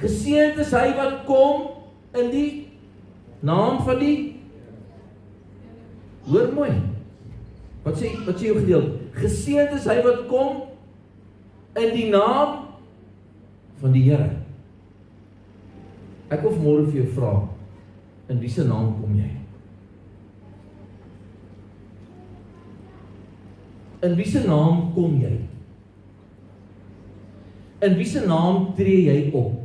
Geseënd is hy wat kom in die naam van die, hoor mooi, wat sê jou gedeelte? Geseënd is hy wat kom in die naam van die Here. Ek wil vanmôre vir jou vra, in wie se naam kom jy? In wie se naam kom jy? In wie se naam tree jy op?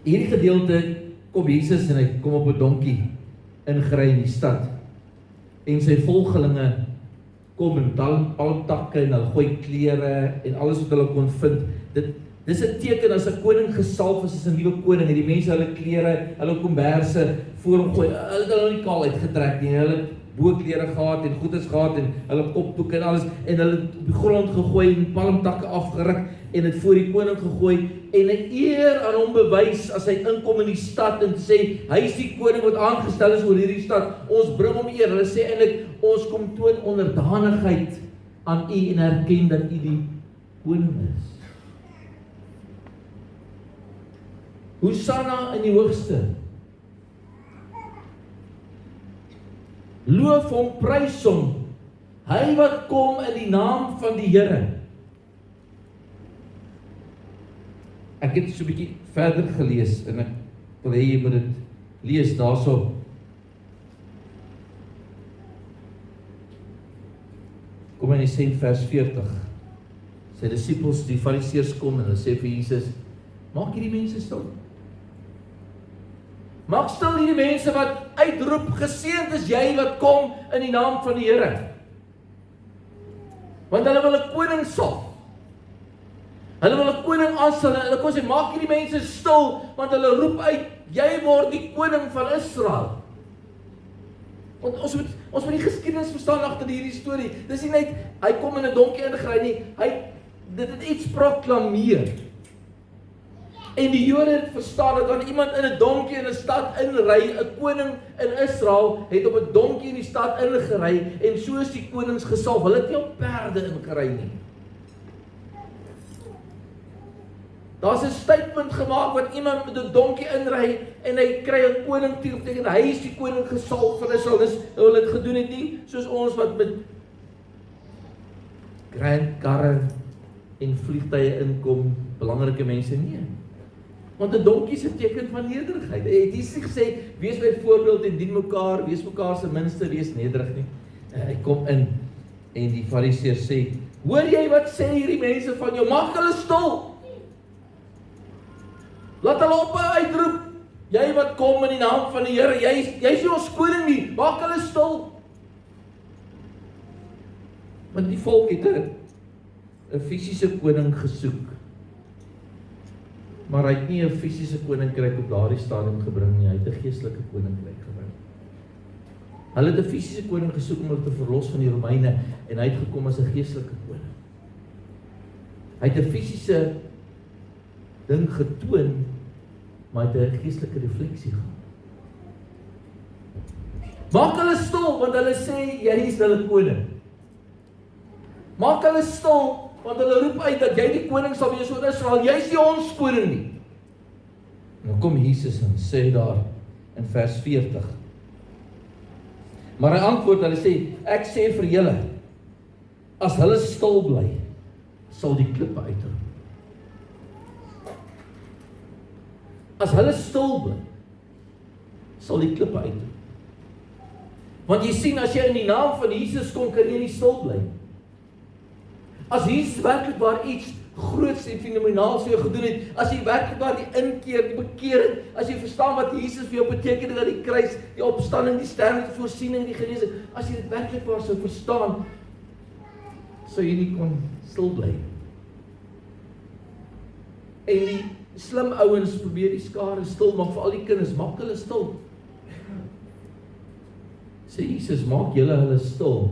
Hierdie gedeelte kom Jesus en hy kom op 'n donkie ingery in die stad. En sy volgelinge kom en palmtakke en hulle gooi klere en alles wat hulle kon vind. Dis 'n teken as 'n koning gesalf is as 'n nuwe koning. En die mense hulle klere, hulle komberse voor hom gooi. Hulle het hulle nie kaal uitgetrek nie. Hulle het boklere gehad en goedes gehad en hulle kopdoeke en alles en hulle op die grond gegooi en palmtakke afgeruk en dit voor die koning gegooi en 'n eer aan hom bewys as hy inkom in die stad en sê hy is die koning wat aangestel is oor hierdie stad. Ons bring hom eer. Hulle sê eintlik ons kom toon onderdanigheid aan u en erken dat u die koning is. Hosanna in die hoogste. Loof hom, prys hom, hy wat kom in die naam van die Here. Ek het so 'n bietjie verder gelees en ek wil hê jy moet dit lees daarso. Kom in die sê vers 40. Sy disippels, die fariseërs kom en hulle sê vir Jesus, maak hierdie mense stil. Maak stil hierdie mense wat uitroep, geseënd is jy wat kom in die naam van die Here. Want hulle wil 'n koning salf. Hulle wil 'n koning aanstel. Hulle kom sê, maak hierdie mense stil, want hulle roep uit, jy word die koning van Israel. Want ons moet die geskiedenis verstaan agter hierdie storie. Dis nie net, hy kom in 'n donkie ingery nie, dit het iets proklameer. En die Jode het verstaan dat wanneer iemand in 'n donkie in 'n stad inry, 'n koning in Israel het op 'n donkie in die stad ingery en so is die konings gesalf. Hulle het nie op perde ingery nie. Daar's 'n statement gemaak wat iemand met 'n donkie inry en hy kry 'n koning titel, beteken hy is die koning gesalf van Israel. Dis hoe hulle dit gedoen het nie, soos ons wat met grand karre en vliegtye inkom, belangrike mense nie. Want 'n donkie is 'n teken van nederigheid. Het Jesus gesê, wees by voorbeeld en dien mekaar, wees mekaar se minste, wees nederig nie. Hy kom in en die fariseërs sê, hoor jy wat sê hierdie mense van jou? Maak hulle stil. Laat hulle ophou uitroep, jy wat kom in die naam van die Here, jy is nie ons koning nie, maak hulle stil. Want die volk het 'n fisiese koning gesoek. Maar hy het nie 'n fisiese koninkryk op daardie stadium gebring nie, hy het 'n geestelike koninkryk gebring. Hulle het 'n fisiese koning gesoek om hulle te verlos van die Romeine en hy het gekom as 'n geestelike koning. Hy het 'n fisiese ding getoon, maar hy het 'n geestelike refleksie gehad. Maak hulle stil, want hulle sê jy is hulle koning. Maak hulle stil, want hulle roep uit dat jy die koning sal wees oor Israel. Jy is nie ons koning nie. Nou kom Jesus en sê daar in vers 40. Maar hy antwoord, hulle sê, ek sê vir julle, as hulle stil bly, sal die klippe uitroep. As hulle stil bly, sal die klippe uitroep. Want jy sien, as jy in die naam van Jesus kom, kan jy nie stil bly. As Jesus werklik waar iets groots en fenomenaals vir jou gedoen het, as jy werklik waar die inkeer, die bekering, as jy verstaan wat Jesus vir jou beteken, dat die kruis, die opstanding, die sterwe, die voorsiening, die genesing, as jy dit werklik waar sou verstaan, sou jy nie kon stil bly. En die slim ouens probeer die skare stil maak, vir al die kinders, maak hulle stil. Sê Jesus, maak julle hulle stil,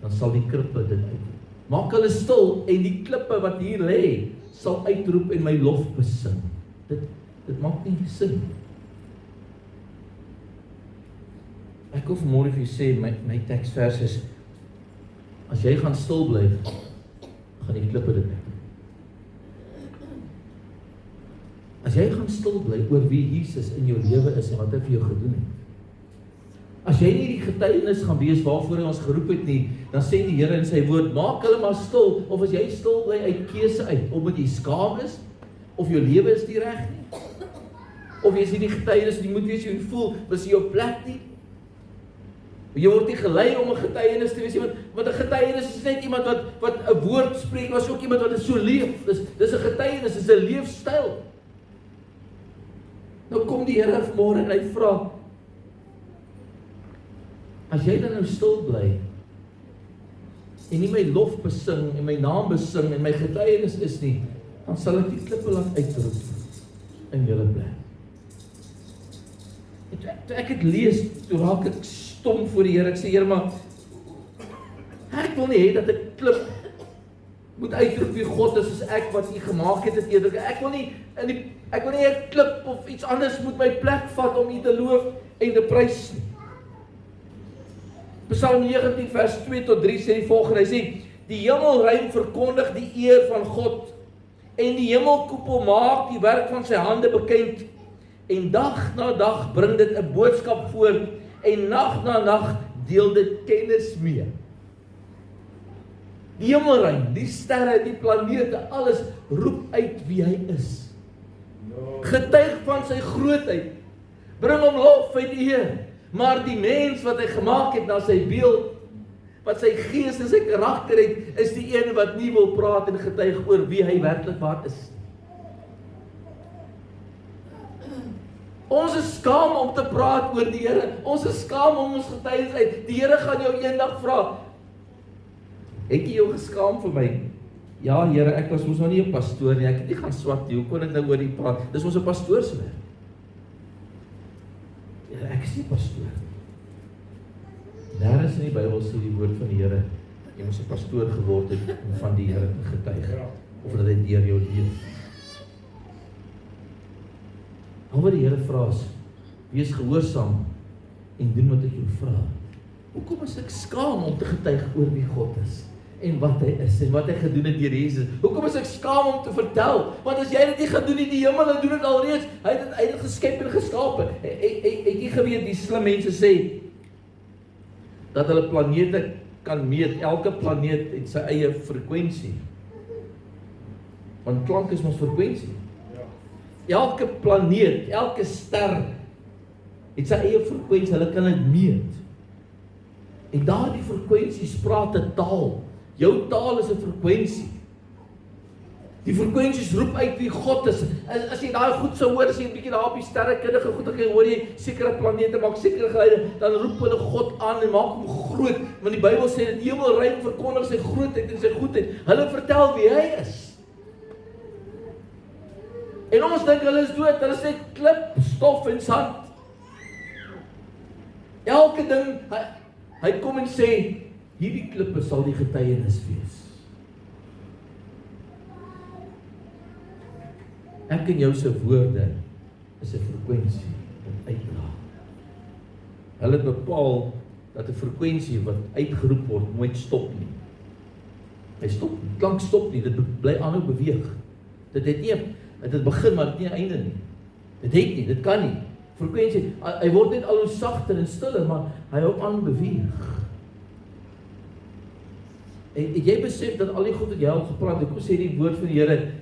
dan sal die klippe dit uitroep. Maak hulle stil en die klippe wat hier lê, sal uitroep en my lof besing. Dit maak nie sin. Ek wil vanmôre vir julle sê, my teksvers is, as jy gaan stil bly, gaan die klippe dit uitroep. As jy gaan stil bly oor wie Jesus in jou lewe is en wat hy vir jou gedoen het. As jy nie die getuienis gaan wees waarvoor hy ons geroep het nie, dan sê die Here in sy woord, maak hulle maar stil, of as jy stil bly uit keuse uit, omdat jy skaam is, of jou lewe is nie reg nie, of jy is nie die getuienis, die moet wees jy voel, was jy jou plek nie, jy word nie gelei om 'n getuienis te wees, want 'n getuienis is net iemand wat 'n woord spreek, was ook iemand wat dit so leef, dis 'n getuienis, dis 'n leefstyl. Nou kom die Here vanmôre en hy vra, as jy dan nou stil bly, en nie my lof besing, en my naam besing, en my getuienis is nie, dan sal ek die klippe laat uitroep, in julle plek. Toe ek het lees, toe raak ek stom voor die Here, ek sê, Here, maar, ek wil nie hê dat ek klip, moet uitroep wie God is, as ek wat U gemaak het eerder, ek wil nie 'n klip, of iets anders moet my plek vat, om U te loof, en te prys nie. Psalm 19 vers 2 tot 3 sê die volgende, hy sê, die hemelruim verkondig die eer van God, en die hemelkoepel maak die werk van sy hande bekend, en dag na dag bring dit 'n boodskap voor, en nag na nag deel dit kennis mee. Die hemelruim, die sterre, die planete, alles roep uit wie hy is. Getuig van sy grootheid, bring hom lof en eer. Maar die mens wat hy gemaak het na sy beeld, wat sy gees en sy karakter het, is die een wat nie wil praat en getuig oor wie hy werklik waar is. Ons is skaam om te praat oor die Here. Ons is skaam om ons getuienis uit. Die Here gaan jou eendag vra, het jy jou geskaam vir my? Ja, Here, ek was mos nou nie 'n pastoor nie, ek het nie gaan swat nie, hoe kon ek nou oor die praat? Dis ons 'n pastoor se werk. Here, ek is nie pastoor. Nêrens in die Bybel sê die woord van die Here, jy moes 'n pastoor geword het om van die Here te getuig, of dat hy deur jou leef. Al wat die Here vra is, wees gehoorsaam en doen wat ek jou vra. Hoekom is ek skaam om te getuig oor wie God is, en wat hy is, en wat hy gedoen het deur Jesus? Hoekom is ek skaam om te vertel? Want as jy dit nie gedoen het, die hemel doen dit alreeds, hy het dit geskep en geskape. Het jy geweet, die slim mense sê, dat hulle planete kan meet, elke planeet het sy eie frekwensie. Want klank is ons frekwensie. Elke planeet, elke ster, het sy eie frekwensie, hulle kan dit meet. En daardie frekwensies praat 'n taal. Jou taal is 'n frekwensie. Die frekwensies roep uit wie God is. As jy daai goed sou hoor, as jy 'n bietjie daar op die sterrekundige goed ek hoor jy sekere planete maak sekere geluide, dan roep hulle God aan en maak hom groot. Want die Bybel sê dat die hemelruim verkondig sy grootheid en sy goedheid. Hulle vertel wie hy is. En ons dink hulle is dood, hulle sê klip, stof en sand. Elke ding, hy kom en sê, hierdie klippe sal die getuienis wees. Ek en jou se woorde is 'n frekwensie wat uitdra. Hulle het bepaal dat 'n frekwensie wat uitgeroep word nooit stop nie. Hy stop nie, klank stop nie, dit bly aanhou beweeg. Dit het begin maar dit nie 'n einde nie. Dit het nie, dit kan nie. Frekwensie, hy word net al hoe sagter en stiller, maar hy hou aan beweeg. En jy besef dat al die goed wat jy al gepraat het, kom sê die woord van die Here,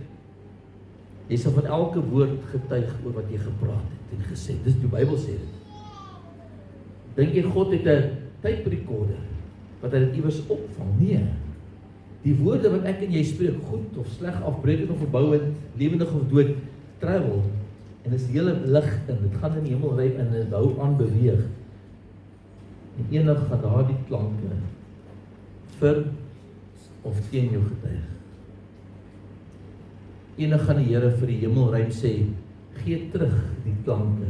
jy sal van elke woord getuig oor wat jy gepraat het en gesê. Dis die Bybel sê dit. Dink jy God het 'n tape recorder wat hy dit iewers opvang? Nee. Die woorde wat ek en jy spreek, goed of sleg, afbreekend of verbouend, lewendig of dood, travel. En dis die hele lig in. Dit gaan in die hemelruim en dit hou aan beweeg. En eendag gaan daardie klanke vir of teen jou getuig. Eendag gaan die Here vir die hemelruim sê, gee terug die klanke,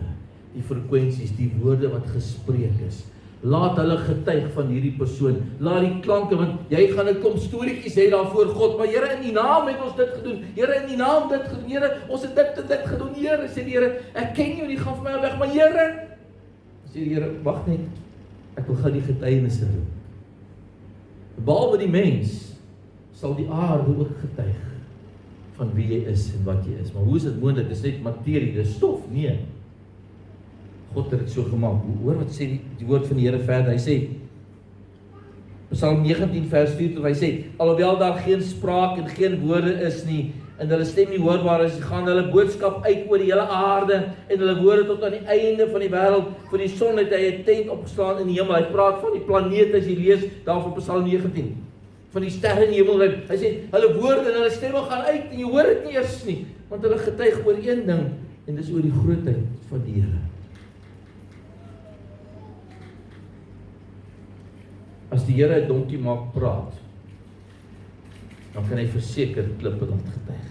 die frekwensies, die woorde wat gespreek is. Laat hulle getuig van hierdie persoon. Laat die klanke, want jy gaan dit kom storieetjies hê daarvoor God, maar Here, in U naam het ons dit gedoen. Here, in U naam dit gedoen. Here, ons het dit gedoen. Here, sê die Here, ek ken jou nie, gaan vir my weg, maar Here, sê die Here, wag net. Ek wil gou die getuienisse doen. Behalwe die mens, sal die aarde ook getuig van wie jy is en wat jy is. Maar hoe is dit moontlik? Dis net materie, dis stof. Nee. God het dit so gemaak. Hoor wat sê die woord van die Here verder. Hy sê Psalm 19 vers 4, hy sê, alhoewel daar geen spraak en geen woorde is nie, en hulle stem nie hoorbaar is, gaan hulle boodskap uit oor die hele aarde, en hulle woorde tot aan die einde van die wêreld. Vir die son het hy 'n tent opgeslaan in die hemel. Hy praat van die planete as jy lees daar van Psalm 19. Van die sterre in die hemel. Hy sê, hulle woorde en hulle stemme gaan uit, en jy hoor dit nie eers nie, want hulle getuig oor een ding, en dis oor die grootheid van die Here. As die Here 'n donkie maak praat, dan kan hy verseker klippe laat getuig.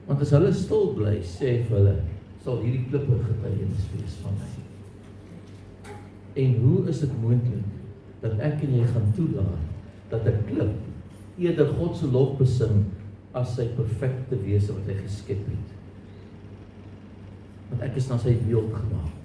Want as hulle stil bly, sê vir hulle, sal hierdie klippe getuienis wees van my. En hoe is dit moontlik dat ek en jy gaan toelaat dat 'n klip eerder God se lof besing as sy perfekte wese wat hy geskep het? Want ek is na sy beeld gemaak.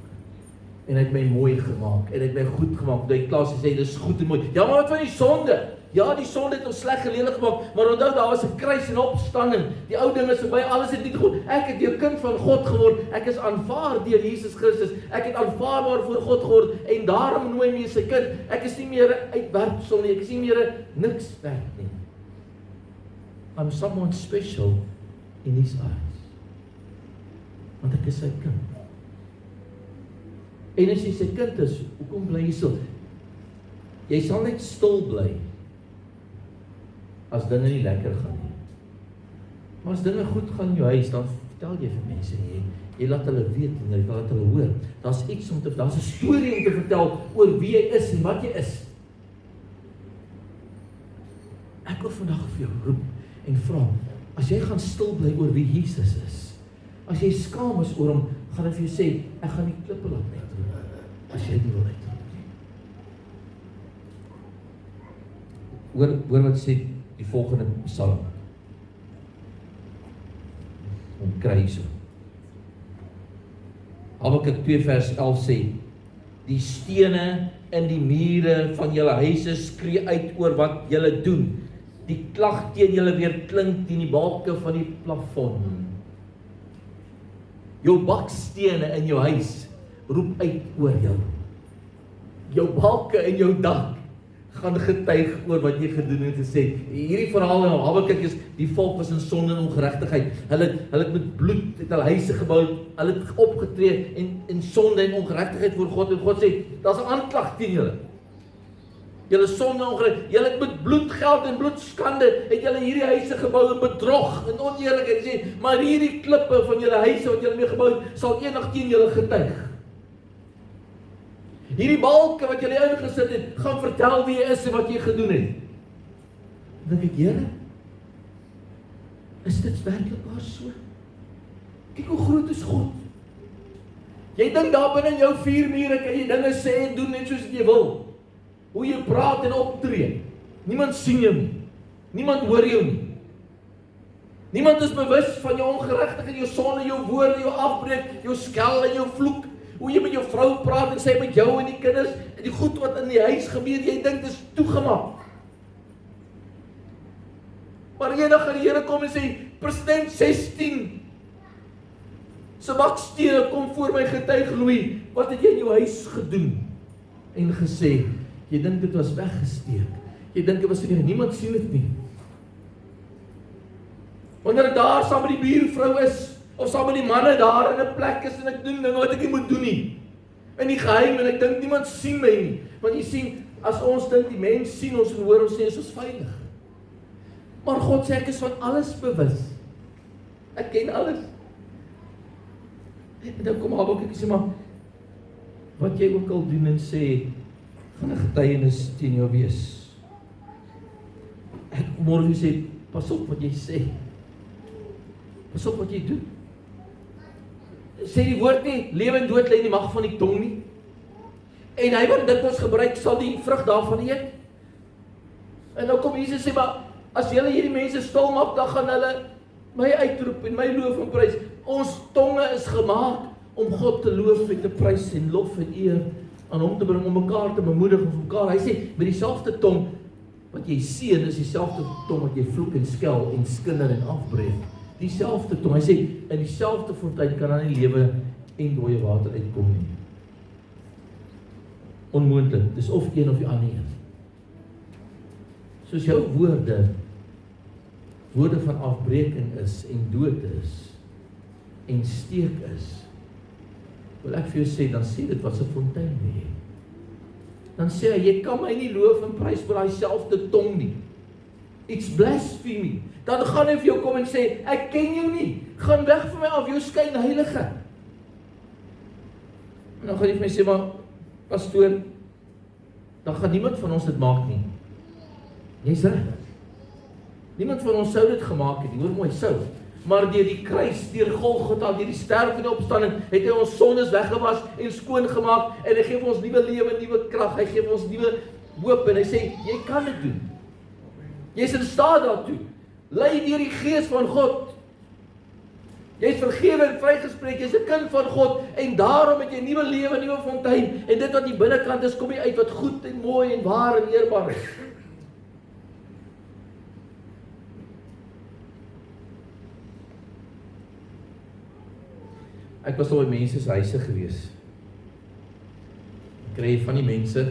En hy het my mooi gemaak, en hy het my goed gemaak, hy klaar sê, dis goed en mooi. Ja, maar wat van die sonde? Ja, die sonde het ons sleg en lelik gemaak, maar onthou, daar was 'n kruis en opstanding. Die ou ding is verby, alles het nie goed. Ek het 'n kind van God geword, ek is aanvaar deur Jesus Christus, ek het aanvaarbaar voor God geword, en daarom nooi my sy kind. Ek is nie meer 'n uitwerpsel nie, ek is nie meer 'n niks werd nie. I'm someone special in his eyes. Want ek is sy kind. En as jy sy kind is, hoekom bly jy so? Jy sal net stil bly as dinge nie lekker gaan nie. Maar as dinge goed gaan in jou huis, dan vertel jy vir mense, jy laat hulle weet en jy laat hulle hoor. Daar's 'n storie om te vertel oor wie jy is en wat jy is. Ek wil vandag vir jou roep en vra, as jy gaan stil bly oor wie Jesus is, as jy skaam is oor hom, gaan hy vir jou sê, ek gaan die klippe laat uitroep, as jy nie wil uitroep nie. Hoor wat sê die volgende psalm. Om kry so. Habakuk 2 vers 11 sê, die stene in die mure van julle huise skree uit oor wat julle doen. Die klag teen julle weer klink teen die balke van die plafon. Jou bakstene in jou huis roep uit oor jou. Jou balke in jou dak gaan getuig oor wat jy gedoen en gesê. Hierdie verhaal in Habakuk is, die volk was in sonde en ongeregtigheid. Hulle het met bloed het hulle huise gebou, hulle het opgetree in sonde en ongeregtigheid voor God, en God sê, daar's 'n aanklag teen julle. Julle sonde en ongeregtigheid, julle het met bloed, geld en bloedskande, het julle hierdie huise gebou in bedrog en oneerlikheid. Sê, maar hierdie klippe van julle huise wat julle mee gebou het, sal eendag teen julle getuig. Hierdie balke wat julle ingesit het, gaan vertel wie jy is en wat jy gedoen het. Dan dink ek, Here, is dit werklik waar so? Kyk hoe groot is God. Jy dink daar binne in jou 4 mure kan jy dinge sê en doen net soos jy wil. Hoe jy praat en optree. Niemand sien jou nie. Niemand hoor jou nie. Niemand is bewus van jou ongeregtigheid, jou sonde, jou woorde, jou afbreek, jou skel en jou vloek. Hoe jy met jou vrou praat en sy met jou en die kinders, en die goed wat in die huis gebeur, jy dink dit is toegemaak. Maar eendag gaan die Here kom en sê, President 16 se bakstene kom voor my getuig, Louis, wat het jy in jou huis gedoen? En gesê, jy dink dit was weggesteek. Jy dink dit was vir niemand sien dit nie. Wanneer ek daar saam met die buurvrou is, of saam met die manne daar in 'n plek is en ek doen dinge wat ek nie moet doen nie. In die geheim, en ek dink niemand sien my nie. Want jy sien, as ons dink die mens sien ons en hoor ons sê, is ons veilig. Maar God sê, ek is van alles bewus. Ek ken alles. En dan kom Habakuk en sê, maar wat jy ook al doen en sê, gaan 'n getuienis teen jou wees. Ek môre sê, pas op wat jy sê. Pas op wat jy doen. Sê die woord nie, lewe en dood lê in die mag van die tong nie. En hy wat dit ons gebruik, sal die vrug daarvan eet. En nou kom Jesus sê, maar as julle hierdie mense stil maak, dan gaan hulle my uitroep en my loof en prys. Ons tonge is gemaak om God te loof en te prys en lof en eer aan hom te bring, om mekaar te bemoedig en vir mekaar. Hy sê, met dieselfde tong, Wat jy seën is dieselfde tong wat jy vloek en skel en skinder en afbreek. Dieselfde tong. Hy sê, in dieselfde fontein kan daar nie lewe en dooie water uitkom nie. Onmoontlik, dis of een of die ander een. Soos jou woorde van afbreking is en dood is en steek is, wil ek vir jou sê, dan sê dit wat se fontein nie. Dan sê hy, jy kan my nie loof en prys met daai selfde tong nie. It's blasphemy. Dan gaan hy vir jou kom en sê, ek ken jou nie. Gaan weg van my af, jou skynheilige. En dan gaan jy vir my sê, maar pastoor, dan gaan niemand van ons dit maak nie. Jy's reg. Niemand van ons sou dit gemaak het, hoor mooi, sou. Maar deur die kruis, deur Golgotha, deur die sterf en die opstanding, het hy ons sondes weggewas en skoon gemaak, en hy gee vir ons nuwe lewe, nuwe krag, hy gee vir ons nuwe hoop, en hy sê, jy kan dit doen. Jy is in staat daartoe. Lei deur die Gees van God. Jy is vergewe en vrygespreek, jy is 'n kind van God, en daarom het jy nuwe lewe, nuwe fontein, en dit wat die binnekant is, kom jy uit wat goed en mooi en waar en eerbaar is. Ek was al by mense se huise gewees. Ek kry van die mense,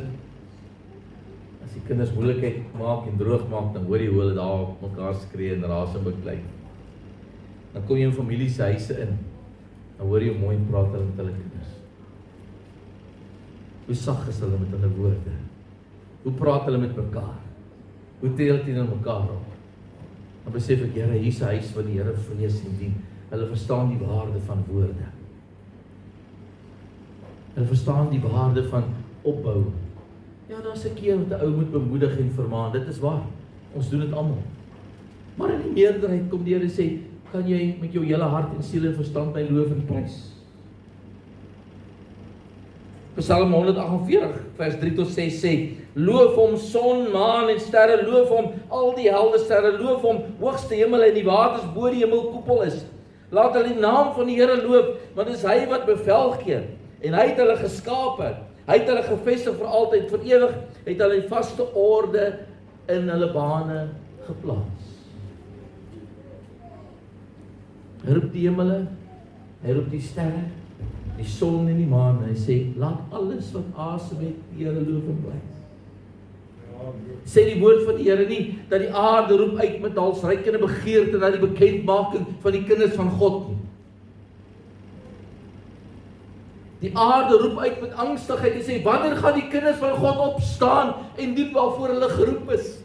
as die kinders moeilikheid maak en droog maak, dan hoor jy hoe hulle daar op mekaar skree en raas en beklei. Dan kom jy in familie se huise in, dan hoor jy hoe mooi praat hulle met hulle kinders. Hoe sag is hulle met hulle woorde? Hoe praat hulle met mekaar? Hoe tree hulle teenoor mekaar op? Dan besef ek, Here, hier is 'n huis wat die Here vrees en dien. Hulle verstaan die waarde van woorde. Hulle verstaan die waarde van opbou. Ja, daar's 'n keer wat 'n ou moet bemoedig en vermaan, dit is waar. Ons doen dit almal. Maar in die meerderheid kom die Here sê, kan jy met jou hele hart en siel en verstand my loof en prys? Psalm 148 vers 3 tot 6 sê, loof hom son, maan en sterre, loof hom al die helde sterre, loof hom hoogste hemel en die waters bo die hemelkoepel is. Laat hulle die naam van die Here loof, want dit is hy wat bevel gee. En hy het hulle geskape, hy het hulle gevestig vir altyd, vir ewig, het hulle die vaste orde in hulle bane geplaas. Hy roep die hemele, hy roep die sterre, die son en die maan, en hy sê, laat alles wat asem het, die Here loof en prys. Sê die woord van die Here nie, dat die aarde roep uit met halsreikende begeerte na die bekendmaking van die kinders van God nie. Die aarde roep uit met angstigheid en sê, wanneer gaan die kinders van God opstaan en doen waarvoor hulle geroep is?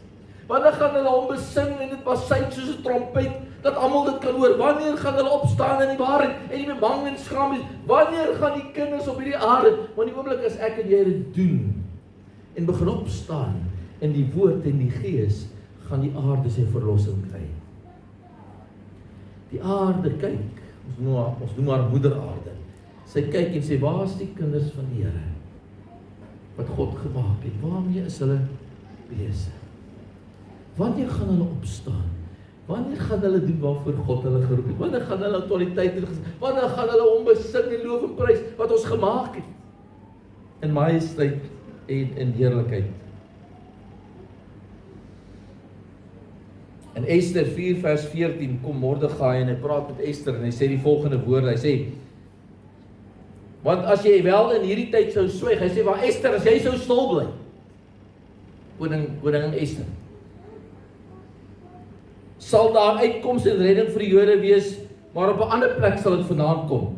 Wanneer gaan hulle hom besing en dit basuit soos 'n trompet, dat almal dit kan hoor? Wanneer gaan hulle opstaan in die waarheid en nie meer bang en skaam is? Wanneer gaan die kinders op hierdie aarde, want die oomblik as ek en jy dit doen, en begin opstaan in die woord en die gees, gaan die aarde sy verlossing kry. Die aarde kyk, ons noem haar moeder aarde. Sy kyk en sê, waar is die kinders van die Here? Wat God gemaak het, waarmee is hulle besig? Wanneer gaan hulle opstaan? Wanneer gaan hulle doen waarvoor God hulle geroep het? Wanneer gaan hulle autoriteit en wanneer gaan hulle hom besing en loof en prys wat ons gemaak het? In majesteit en in heerlikheid. In Ester 4 vers 14 kom Mordegai en hy praat met Ester en hy sê die volgende woorde, hy sê, want as jy wel in hierdie tyd sou swyg, hy sê, waar Ester, as jy sou stil bly, koningin Ester, sal daar uitkoms en redding vir die Jode wees, maar op 'n ander plek sal dit vandaan kom.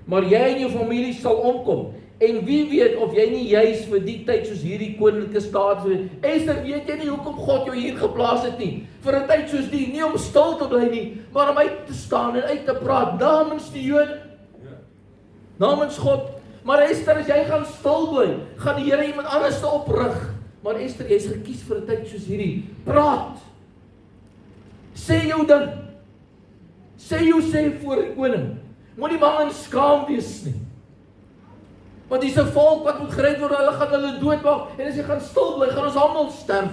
Maar jy en jou familie sal omkom, en wie weet of jy nie juis vir die tyd soos hierdie koninklike staat is. Ester, weet jy nie hoekom God jou hier geplaas het nie? Vir 'n tyd soos die, nie om stil te bly nie, maar om uit te staan en uit te praat namens die Jode. Namens God. Maar Ester, as jy gaan stil bly, gaan die Here iemand anders te oprig. Maar Ester, jy is gekies vir 'n tyd soos hierdie. Praat. Sê jou ding. Sê jou sê voor die koning. Moenie bang en skaam wees nie. Want dis 'n volk wat moet gered word, hulle gaan hulle doodmaak. En as jy gaan stil bly, gaan ons almal sterf.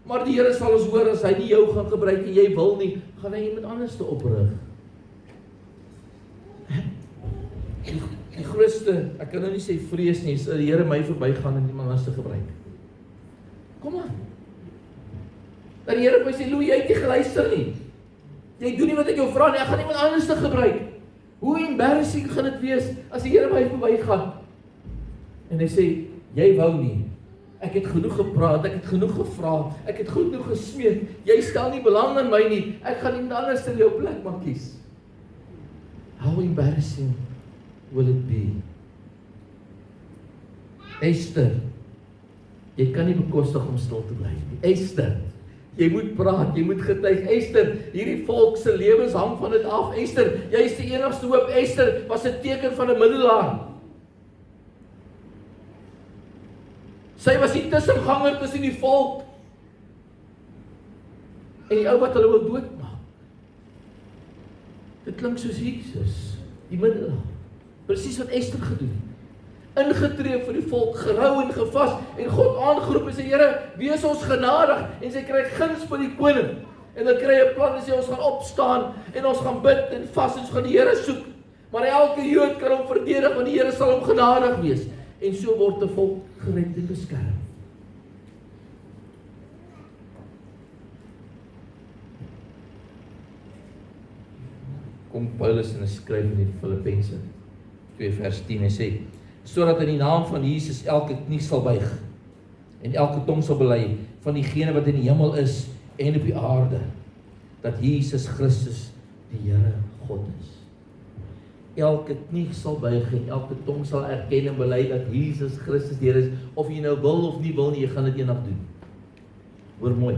Maar die Here sal ons hoor, as hy nie jou gaan gebruik en jy wil nie, gaan hy iemand anders te oprig. Die grootste, ek kan nou nie sê vrees nie, is dat die Here my verbygaan en iemand anders te gebruik. Kom aan. Dat die Here vir my sê, Louis, jy het nie geluister nie. Jy doen nie wat ek jou vra nie, ek gaan iemand anders te gebruik. Hoe embarrassing gaan dit wees, as die Here my verbygaan? En hy sê, jy wou nie. Ek het genoeg gepraat, ek het genoeg gevra, ek het genoeg gesmeek, jy stel nie belang in my nie, ek gaan iemand anders in jou plek maar kies. How embarrassing will it be? Esther, jy kan nie bekostig om stil te bly nie. Esther, jy moet praat, jy moet getuig. Esther, hierdie volk se lewens hang van dit af. Esther, jy is die enigste hoop. Esther was 'n teken van 'n middelaar. Sy was die tussenganger tussen die volk en die ou wat hulle wil doodmaak. Dit klink soos Jesus, die middelaar. Presies wat Esther gedoen het. Ingetree vir die volk, gerou en gevas, en God aangeroep en sê, Here, wees ons genadig, en sy kry guns van die koning, en hulle kry 'n plan, en sê, ons gaan opstaan, en ons gaan bid, en vas, en ons gaan die Here soek, maar elke Jood kan hom verdedig, want die Here sal hom genadig wees, en so word die volk gered en beskerm. Kom Paulus en hy skryf in die Filippense 2 vers 10 en sê, sodat in die naam van Jesus elke knie sal buig en elke tong sal bely van diegene wat in die hemel is en op die aarde, dat Jesus Christus die Here God is. Elke knie sal buig en elke tong sal erken en bely dat Jesus Christus die Here is, of jy nou wil of nie wil nie, jy gaan dit eendag doen. Hoor mooi.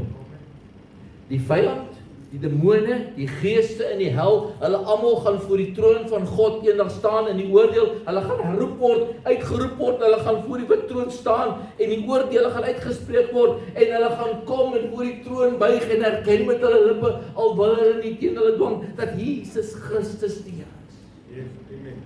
Die vyand, die demone, die geeste in die hel, hulle almal gaan voor die troon van God eendag staan in die oordeel, hulle gaan geroep word, uitgeroep word, hulle gaan voor die wit troon staan en die oordeele gaan uitgespreek word en hulle gaan kom en voor die troon buig en erken met hulle lippe, al wil hulle nie teen hulle dwang, dat Jesus Christus die Here is. Yes, amen.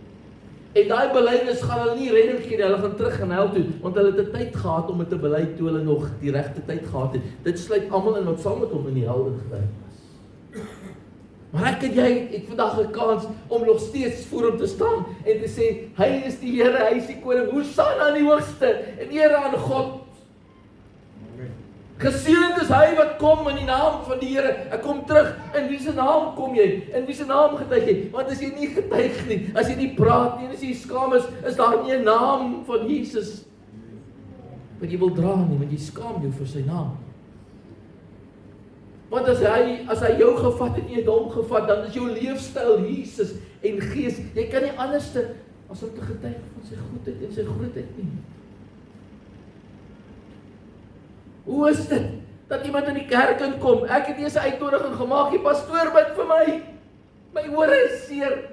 En daai belydenis gaan hulle nie redding gee nie, hulle gaan terug in hel toe, want hulle het 'n tyd gehad om dit te bely toe hulle nog die regte tyd gehad het. Dit sluit almal in wat saam met hom in die hel ingewerk was. Maar ek en jy het vandag 'n kans om nog steeds voor hom te staan en te sê, hy is die Here, hy is die koning, Hosanna aan die hoogste en eer aan God. Geseënd is hy wat kom in die naam van die Here. Ek kom terug, in wie se naam kom jy? In wie se naam getuig jy? Want as jy nie getuig nie, as jy nie praat nie, as jy skaam is daar nie 'n naam van Jesus wat jy wil dra nie, want jy skaam jou vir sy naam. Want as hy jou gevat het en jy het hom gevat, dan is jou leefstyl Jesus en Gees. Jy kan nie anderste as om te getuig van sy goedheid en sy grootheid nie. Hoe is dit dat iemand in die kerk inkom? Ek het eers 'n uitnodiging gemaak, die pastoor bid vir my. My ore is seer.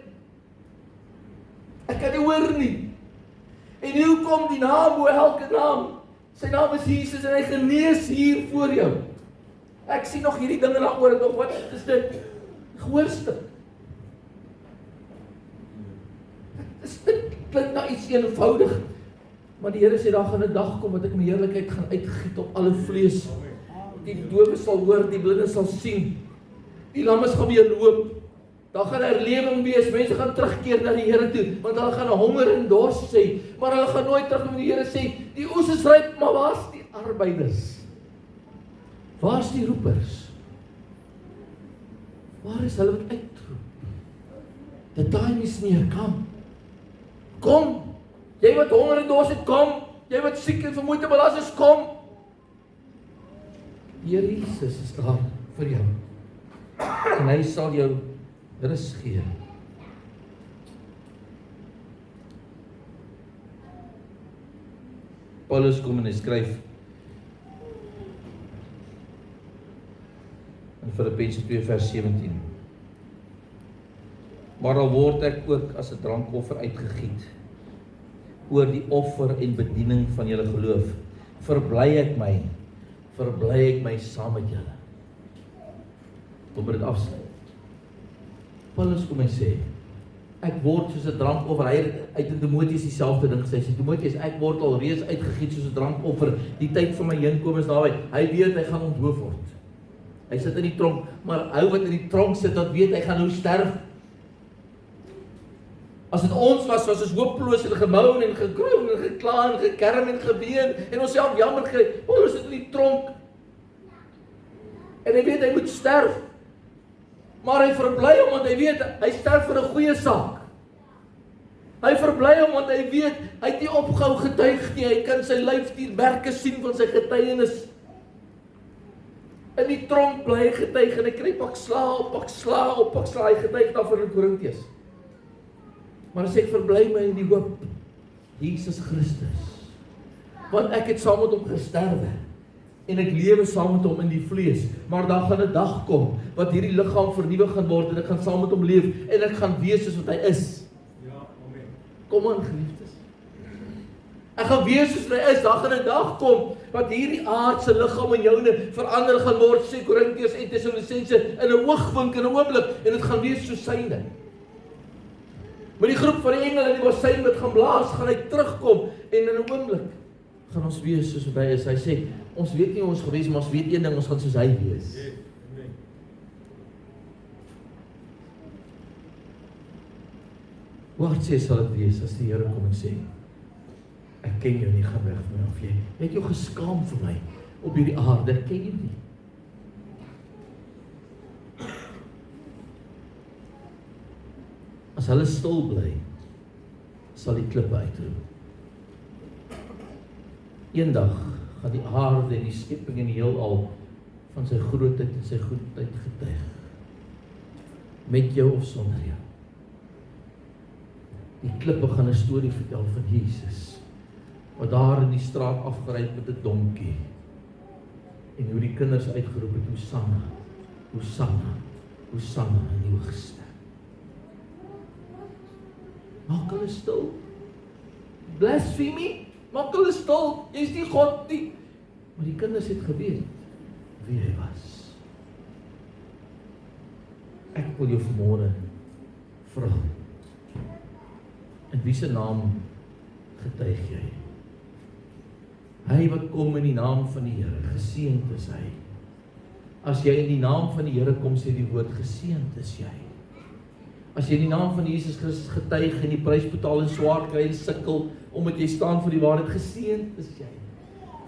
Ek kan nie hoor nie. En hoe kom die naam, hoe elke naam? Sy naam is Jesus en hy genees hier voor jou. Ek sien nog hierdie dinge na oor, nog wat is dit? Gehoorstuk. Dit klink na iets eenvoudig, maar die Here sê, daar gaan 'n dag kom, wat ek my heerlikheid gaan uitgiet op alle vlees. Die dowes sal hoor, die blindes sal sien, die lammes gaan weer loop, daar gaan herlewing wees, mense gaan terugkeer na die Here toe, want hulle gaan honger en dors sê, maar hulle gaan nooit terug, want die Here sê, die oes is ryp, maar waar is die arbeiders? Waar is die roepers? Waar is hulle wat uitroep? The time is near, kom. Kom, jy wat honger en dors het, kom. Jy wat siek en vermoeid en belas is, kom. Die Here Jesus is daar vir jou. En hy sal jou rus gee. Paulus kom en hy skryf in Filippense 2 vers 17. Maar al word ek ook as 'n drankoffer uitgegiet oor die offer en bediening van julle geloof, verbly ek my saam met julle. Kom dit afsluit. Paulus kom en sê, ek word soos 'n drankoffer. Hy het uit in Timoteus dieselfde ding gesê. Hy sê, Timoteus, ek word al reeds uitgegiet soos 'n drankoffer. Die tyd van my heenkom is naby. Hy weet hy gaan onthoof word. Hy sit in die tronk, maar ou wat in die tronk sit, dat weet hy gaan nou sterf. As dit ons was ons hopeloos en gemoun en gekroon en gekla en gekerm en geween en onsself jammer gekry. Paulus sit in die tronk. En hy weet hy moet sterf. Maar hy verbly omdat hy weet hy sterf vir 'n goeie saak. Hy verbly omdat hy weet hy het nie opgehou getuig nie. Hy kan sy lyf die merke sien van sy getuienis. In die tronk bly hy getuig en hy kry pak sla op pak sla op pak sla. Hy getuig daarvan in Korintiërs. Maar as ek verbly my in die hoop, Jesus Christus. Want ek het saam met hom gesterwe. En ek lewe saam met hom in die vlees. Maar daar gaan 'n dag kom, wat hierdie liggaam vernuwe gaan word, en ek gaan saam met hom leef, en ek gaan wees soos wat hy is. Ja, amen. Kom aan, geliefdes. Ek gaan wees soos wat hy is, daar gaan 'n dag kom, wat hierdie aardse liggaam in joune verander gaan word, sê Korintiërs en Tessalonisense, in 'n oogwink, in 'n oomblik, en dit gaan wees soos syne. Met die groep van die engele in die woestyn wat gaan blaas, gaan hy terugkom, en in 'n oomblik, gaan ons wees soos wat hy is. Hy sê, ons weet nie hoe ons gewees, maar ons weet een ding, ons gaan soos hy wees. Amen. Hoe hartseer sal dit wees as die Here kom en sê, ek ken jou nie, gaan weg van my af. Jy het jou geskaam vir my op hierdie aarde, ek ken jou nie. As hulle stil bly, sal die klippe uitroep. Eendag gaan die aarde en die skepping en die heelal van sy grootheid en sy goedheid getuig. Met jou of sonder jou. Die klippe gaan 'n storie vertel van Jesus, wat daar in die straat afgery het met 'n donkie. En hoe die kinders uitgeroep het, Hosanna, Hosanna, Hosanna in die hoogste. Maak hulle stil. Blasphemy, maak hulle stil. Jy is nie God nie. Maar die kinders het geweet wie hy was. Ek wil jou vanmôre vra. In wie se naam getuig jy? Hy wat kom in die naam van die Here, geseënd is hy. As jy in die naam van die Here kom, sê die woord, geseënd is jy. As jy in die naam van Jesus Christus getuig en die prys betaal en swaar kry en sukkel, omdat jy staan vir die waarheid, geseënd is jy.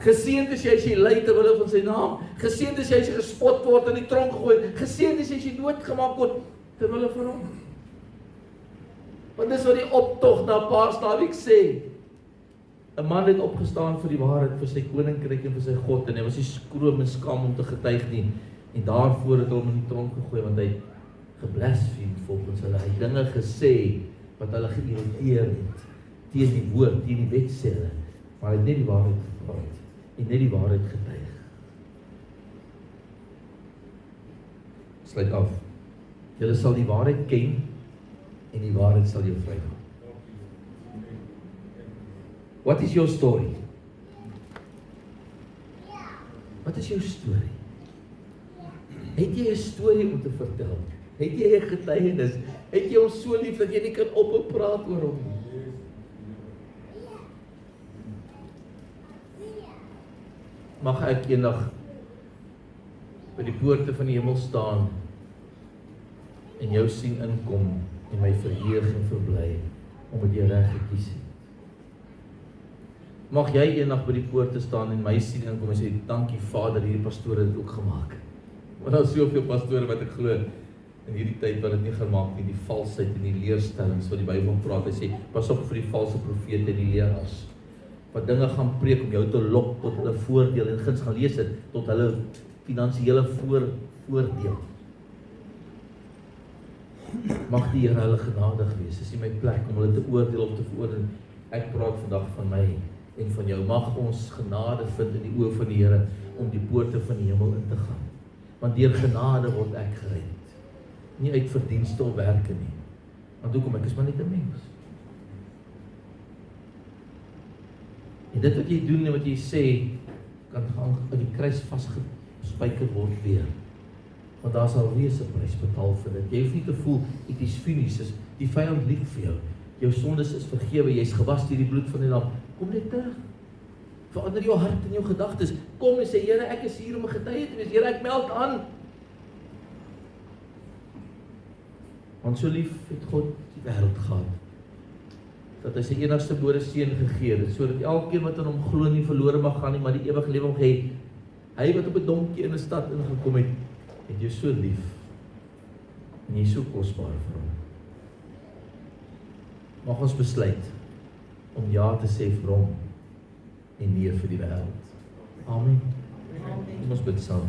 Geseënd is jy as jy ly ter wille van sy naam. Geseënd is jy as jy gespot word en in die tronk gegooi. Geseënd is jy as jy doodgemaak word ter wille van hom. Want dis wat die optog na Paasnaweek sê. 'n Man het opgestaan vir die waarheid, vir sy koninkryk en vir sy God, en hy was nie skroom en skaam om te getuig nie. En daarvoor het hom in die tronk gegooi, want hy geblasfeem volgens hulle. Hy het dinge gesê wat hulle geïrriteer het teen die woord, teen die wet sê hulle, maar hy het net die waarheid gepraat en net die waarheid getuig. Sluit af. Julle sal die waarheid ken en die waarheid sal jou vrymaak. What is your story? Wat is jou storie? Het jy 'n storie om te vertel? Het jy 'n getuienis? Het jy hom so lief dat jy nie kan ophou praat oor hom nie? Mag ek eendag by die poorte van die hemel staan en jou sien inkom en my verheug en verbly omdat jy reg gekies het. Mag jy eendag by die poorte staan en my sien inkom en sê, dankie Vader, hierdie pastoor het dit ook gemaak. Want daar is soveel pastore wat ek glo in hierdie tyd wat dit nie gemaak nie, die valsheid en die leerstellings wat die Bybel praat. Hy sê, pas op vir die valse profete en die leraars, wat dinge gaan preek om jou te lok tot hulle voordeel, en gins gaan lees dit, tot hulle finansiële voordeel. Mag die Here hulle genadig wees. Dis nie my plek om hulle te oordeel of te veroordeel. Ek praat vandag van my en van jou. Mag ons genade vind in die oë van die Here om die poorte van die hemel in te gaan. Want deur genade word ek gered. Nie uit verdienste of werke nie. Want hoekom? Ek is maar net 'n mens. En dit wat jy doen en wat jy sê, kan gaan in die kruis vasgespijker word weer. Want daar sal wees 'n prys betaal vir dit. Jy hoef nie te voel, it is finished. Die vyand lieg vir jou. Jou sondes is vergewe, jy's gewas deur die bloed van die lam. Kom net terug. Verander jou hart en jou gedagtes. Kom en sê, Here, ek is hier om 'n getuie te wees. Here, ek meld aan. Want so lief het God die wêreld gehad, dat hy sy enigste gebore seun gegee het, sodat elkeen wat in hom glo nie verlore mag gaan nie, maar die ewige lewe mag hê. Hy wat op 'n donkie in 'n stad ingekom het jou so lief. En jy is so kosbaar vir hom. Mag ons besluit om ja te sê vir hom en nee vir die wêreld. Amen. Kom ons bid saam.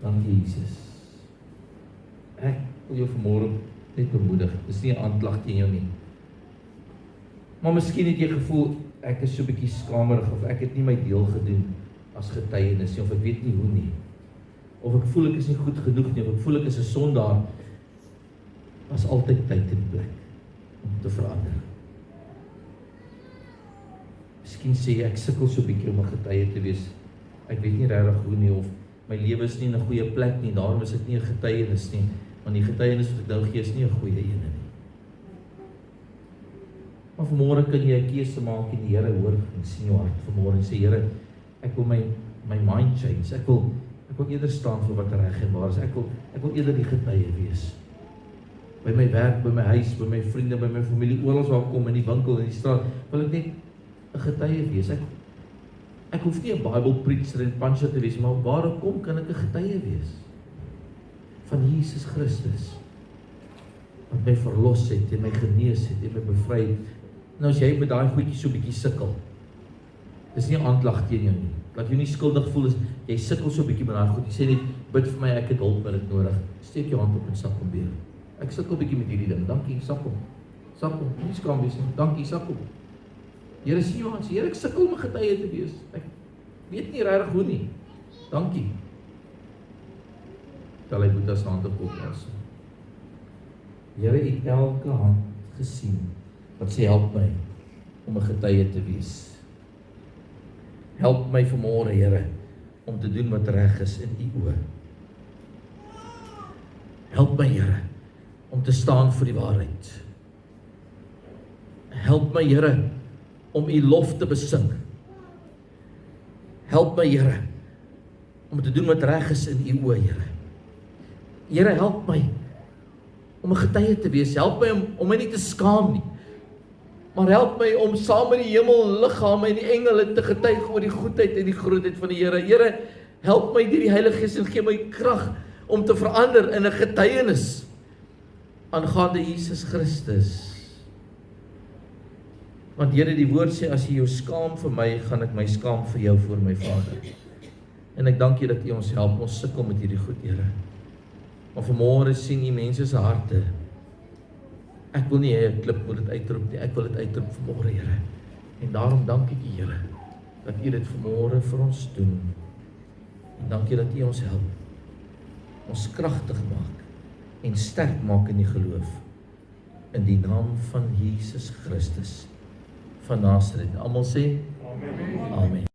Dankie Jesus. Ek wil jou vanmôre net bemoedig. Dis nie 'n aanklag teen jou nie. Maar miskien het jy gevoel ek is so 'n bietjie skamerig of ek het nie my deel gedoen as getuienis nie of ek weet nie hoe nie. Of ek voel ek is nie goed genoeg nie of ek voel ek is 'n sondaar. Was altyd tyd en plek om te verander. Miskien sê jy ek sukkel so 'n bietjie om 'n getuie te wees. Ek weet nie regtig hoe nie of my lewe is nie in 'n goeie plek nie, daarom is ek nie 'n getuienis nie, want die getuienis wat ek nou gee is nie 'n goeie een nie. Maar vanmôre kan jy 'n keuse maak en die Here hoor en sien jou hart vanmôre en sê Here, ek wil my mind change. Ek wil eerder staan vir wat reg en waar is. Ek wil eerder die getuie wees. By my werk, by my huis, by my vriende, by my familie, oral waar ek kom in die winkel en die straat, wil ek net 'n getuie wees. Ek hoef nie 'n Bible preacher en puncher te wees, maar waar ek kom kan ek 'n getuie wees van Jesus Christus wat my verlos het en my genees het en my bevry het. Nou as jy met daai goedjie so 'n bietjie sukkel, dis nie 'n aanklag teen jou nie. Laat jou nie skuldig voel as jy sukkel so 'n bietjie met daai goed. Jy sê net bid vir my, ek het hulp nodig. Steek jou hand op en sak hom weer. Ek sukkel 'n bietjie met hierdie ding. Dankie, sak hom. Sak hom. Nie skaam wees nie. Dankie, sak hom. Here sien jou aan. Here, ek sukkel om 'n getuie te wees. Ek weet nie regtig hoe nie. Dankie. Tel hy Boeta se hand op ons. Here, U het elke hand gesien wat sê help my om 'n getuie te wees. Help my vanmôre, Here, om te doen wat reg is in U oë. Help my, Here, om te staan vir die waarheid. Help my, Here, om U lof te besing. Help my, Here, om te doen wat reg is in U oë, Here. Here, help my om 'n getuie te wees. Help my om my nie te skaam nie. Maar help my om saam met die hemel liggame en die engele te getuig oor die goedheid en die grootheid van die Here. Here, help my deur die Heilige Gees en gee my krag om te verander in 'n getuienis aangaande Jesus Christus. Want Here, die woord sê, as jy jou skaam vir my, gaan ek my skaam vir jou voor my Vader. En ek dank U dat U ons help, ons sukkel met hierdie goed, Here. Maar vanmôre sien U mense se harte. Ek wil nie hê 'n klip moet dit uitroep nie, ek wil dit uitroep vanmôre, Here. En daarom dank ek U, Here, dat U dit vanmôre vir ons doen. En dankie dat U ons help, ons kragtig maak en sterk maak in die geloof. In die naam van Jesus Christus van Nasaret. Almal sê Amen. Amen.